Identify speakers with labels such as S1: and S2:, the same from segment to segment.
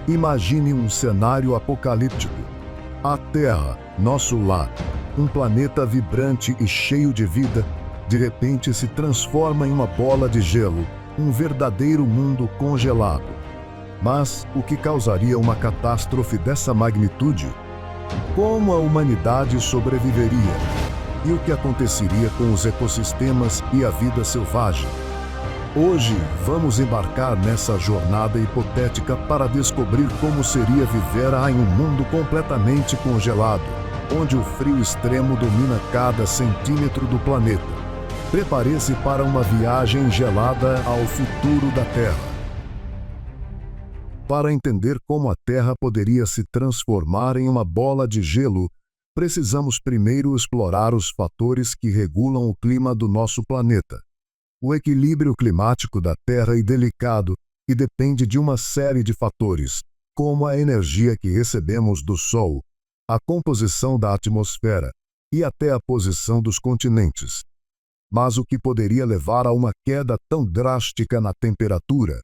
S1: Imagine um cenário apocalíptico. A Terra, nosso lar, um planeta vibrante e cheio de vida, de repente se transforma em uma bola de gelo, um verdadeiro mundo congelado. Mas o que causaria uma catástrofe dessa magnitude? Como a humanidade sobreviveria? E o que aconteceria com os ecossistemas e a vida selvagem? Hoje, vamos embarcar nessa jornada hipotética para descobrir como seria viver em um mundo completamente congelado, onde o frio extremo domina cada centímetro do planeta. Prepare-se para uma viagem gelada ao futuro da Terra. Para entender como a Terra poderia se transformar em uma bola de gelo, precisamos primeiro explorar os fatores que regulam o clima do nosso planeta. O equilíbrio climático da Terra é delicado e depende de uma série de fatores, como a energia que recebemos do Sol, a composição da atmosfera e até a posição dos continentes. Mas o que poderia levar a uma queda tão drástica na temperatura?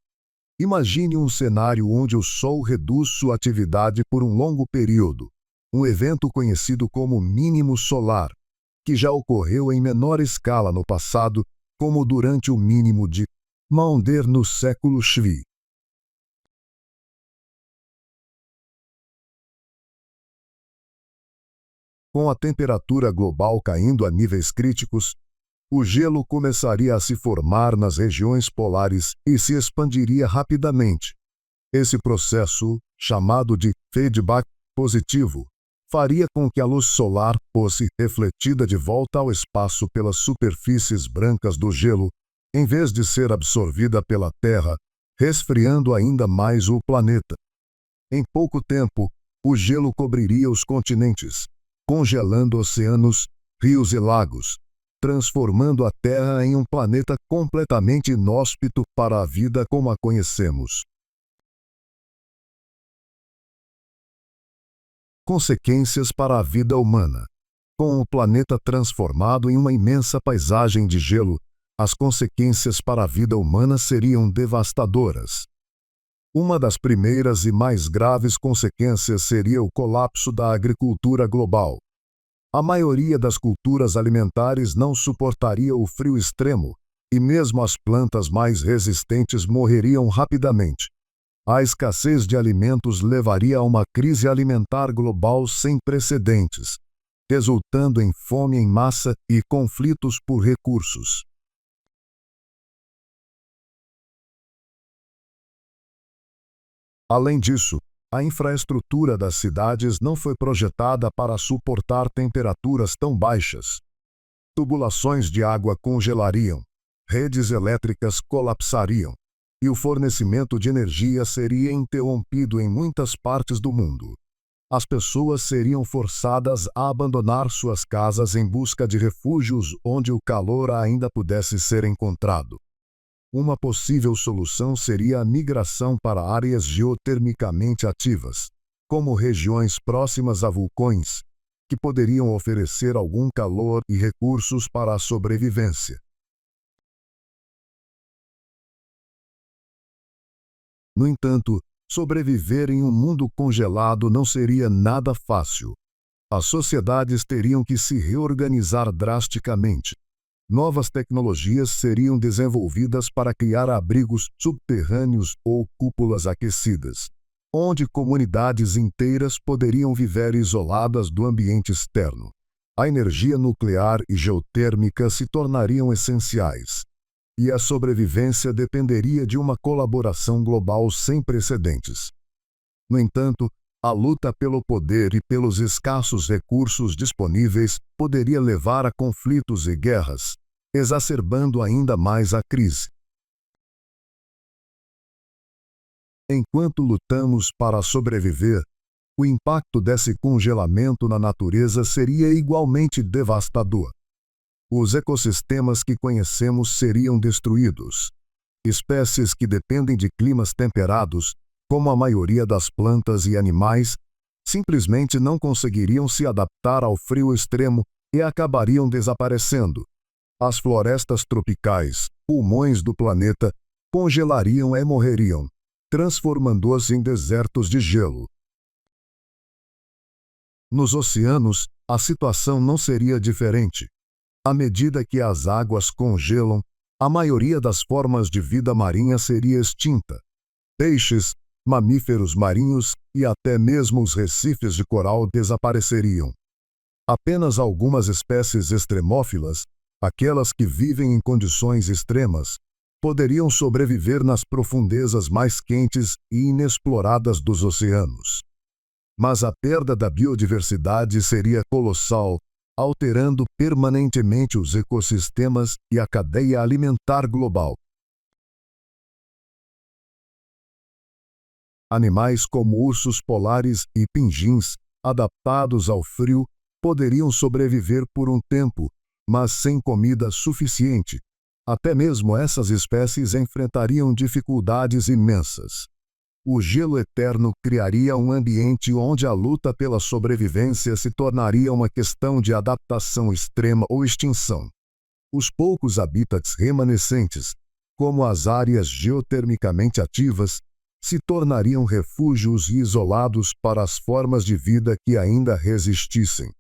S1: Imagine um cenário onde o Sol reduz sua atividade por um longo período, um evento conhecido como mínimo solar, que já ocorreu em menor escala no passado, como durante o mínimo de Maunder no século XV. Com a temperatura global caindo a níveis críticos, o gelo começaria a se formar nas regiões polares e se expandiria rapidamente. Esse processo, chamado de feedback positivo, faria com que a luz solar fosse refletida de volta ao espaço pelas superfícies brancas do gelo, em vez de ser absorvida pela Terra, resfriando ainda mais o planeta. Em pouco tempo, o gelo cobriria os continentes, congelando oceanos, rios e lagos, transformando a Terra em um planeta completamente inóspito para a vida como a conhecemos. Consequências para a vida humana. Com o planeta transformado em uma imensa paisagem de gelo, as consequências para a vida humana seriam devastadoras. Uma das primeiras e mais graves consequências seria o colapso da agricultura global. A maioria das culturas alimentares não suportaria o frio extremo, e mesmo as plantas mais resistentes morreriam rapidamente. A escassez de alimentos levaria a uma crise alimentar global sem precedentes, resultando em fome em massa e conflitos por recursos. Além disso, a infraestrutura das cidades não foi projetada para suportar temperaturas tão baixas. Tubulações de água congelariam, redes elétricas colapsariam, e o fornecimento de energia seria interrompido em muitas partes do mundo. As pessoas seriam forçadas a abandonar suas casas em busca de refúgios onde o calor ainda pudesse ser encontrado. Uma possível solução seria a migração para áreas geotermicamente ativas, como regiões próximas a vulcões, que poderiam oferecer algum calor e recursos para a sobrevivência. No entanto, sobreviver em um mundo congelado não seria nada fácil. As sociedades teriam que se reorganizar drasticamente. Novas tecnologias seriam desenvolvidas para criar abrigos subterrâneos ou cúpulas aquecidas, onde comunidades inteiras poderiam viver isoladas do ambiente externo. A energia nuclear e geotérmica se tornariam essenciais, e a sobrevivência dependeria de uma colaboração global sem precedentes. No entanto, a luta pelo poder e pelos escassos recursos disponíveis poderia levar a conflitos e guerras, exacerbando ainda mais a crise. Enquanto lutamos para sobreviver, o impacto desse congelamento na natureza seria igualmente devastador. Os ecossistemas que conhecemos seriam destruídos. Espécies que dependem de climas temperados, como a maioria das plantas e animais, simplesmente não conseguiriam se adaptar ao frio extremo e acabariam desaparecendo. As florestas tropicais, pulmões do planeta, congelariam e morreriam, transformando-as em desertos de gelo. Nos oceanos, a situação não seria diferente. À medida que as águas congelam, a maioria das formas de vida marinha seria extinta. Peixes, mamíferos marinhos e até mesmo os recifes de coral desapareceriam. Apenas algumas espécies extremófilas, aquelas que vivem em condições extremas, poderiam sobreviver nas profundezas mais quentes e inexploradas dos oceanos. Mas a perda da biodiversidade seria colossal, alterando permanentemente os ecossistemas e a cadeia alimentar global. Animais como ursos polares e pinguins, adaptados ao frio, poderiam sobreviver por um tempo, mas sem comida suficiente. Até mesmo essas espécies enfrentariam dificuldades imensas. O gelo eterno criaria um ambiente onde a luta pela sobrevivência se tornaria uma questão de adaptação extrema ou extinção. Os poucos habitats remanescentes, como as áreas geotermicamente ativas, se tornariam refúgios isolados para as formas de vida que ainda resistissem.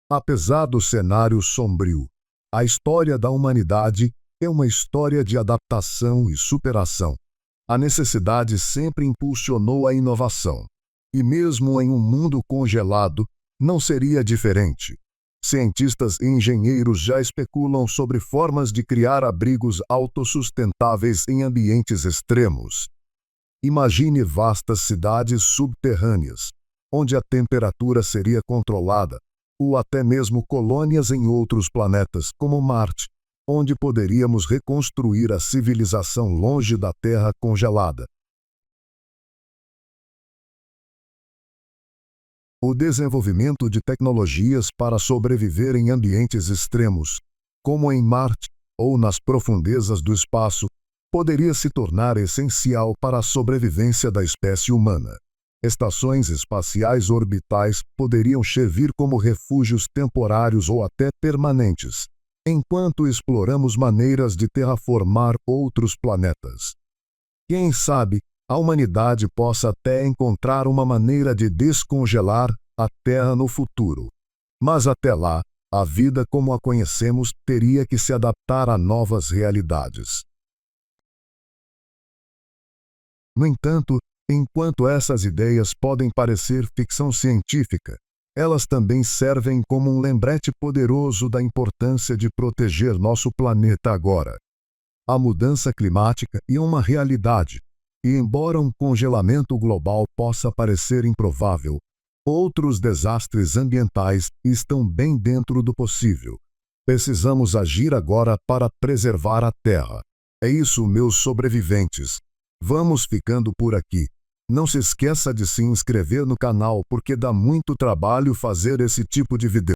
S1: Apesar do cenário sombrio, a história da humanidade é uma história de adaptação e superação. A necessidade sempre impulsionou a inovação. E mesmo em um mundo congelado, não seria diferente. Cientistas e engenheiros já especulam sobre formas de criar abrigos autossustentáveis em ambientes extremos. Imagine vastas cidades subterrâneas, onde a temperatura seria controlada, ou até mesmo colônias em outros planetas, como Marte, onde poderíamos reconstruir a civilização longe da Terra congelada. O desenvolvimento de tecnologias para sobreviver em ambientes extremos, como em Marte ou nas profundezas do espaço, poderia se tornar essencial para a sobrevivência da espécie humana. Estações espaciais orbitais poderiam servir como refúgios temporários ou até permanentes, enquanto exploramos maneiras de terraformar outros planetas. Quem sabe, a humanidade possa até encontrar uma maneira de descongelar a Terra no futuro. Mas até lá, a vida como a conhecemos teria que se adaptar a novas realidades. No entanto, enquanto essas ideias podem parecer ficção científica, elas também servem como um lembrete poderoso da importância de proteger nosso planeta agora. A mudança climática é uma realidade, e embora um congelamento global possa parecer improvável, outros desastres ambientais estão bem dentro do possível. Precisamos agir agora para preservar a Terra. É isso, meus sobreviventes. Vamos ficando por aqui. Não se esqueça de se inscrever no canal porque dá muito trabalho fazer esse tipo de vídeo.